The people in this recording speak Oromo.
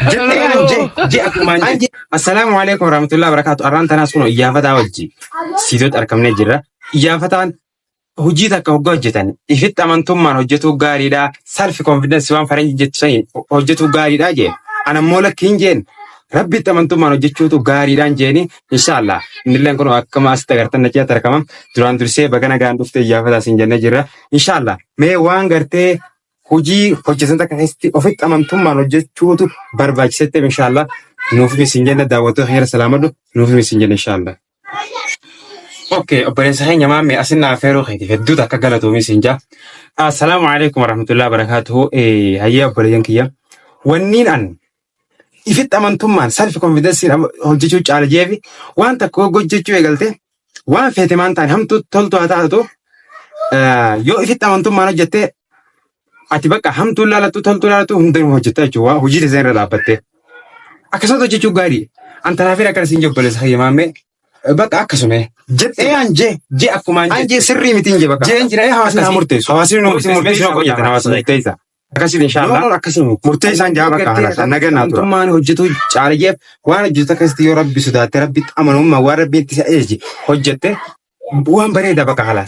جي أكمان جي السلام عليكم ورحمة الله وبركاته أران تناس كنو إيافة وجي سيدوت أركم نجرة إيافة هجيتك وجوجتن إفت أمانتم من هجتو غاري دا سالف كونفيدنس وان فرنج جتشين هجتو غاري دا جي أنا مولا كينجين ربي تمنتم من هجتو غاري دا جيني إن شاء الله نلين كنو أكما استغرتن نجيا تركمم دران درسي بغانا غاندوفت إيافة دا سنجن نجرة إن شاء الله مي وان غرتي hojii hojjetan keessatti ofitti amantummaan hojjechuutu barbaachisetti inshallah nuuf misinjana daawwatoo heera salaamadu nuuf misinjana inshallah. Okay, obboleessa keenya maamme asinna afeeroo keeti hedduutu akka galatu misinja. Assalaamu alaykum warahmatullahi wabarakatuhu. Hayya obboleeyyan kiyya. Wanniin an ifitti amantummaan self confidence hojjechuu caala jeefi waan takka hojjechuu eegalte waan feete maan ta'an hamtu toltu haa taatu yoo ifitti amantummaan hojjette ati bakka hamtuu laalatu toltu laalatu hundanuu hojjetta jechuudha hojii isaan irra dhaabbatte akkasuma hojjechuu gaarii antanaafii akka isin jobboleessa hayyamame bakka akkasuma jettee anje akkuma anje sirrii miti inje bakka jeen jira hawaasni murteessu hawaasni murteessu qoyyatan hawaasni murteessa akkasii inshallah akkasuma murteessaan jaa bakka haala naganaa tura tummaan hojjetu caalajeef waan hojjetu akkasitti yoo rabbi sodaatte rabbi amanummaa waan rabbi itti sa'eeji hojjette waan bareeda bakka haala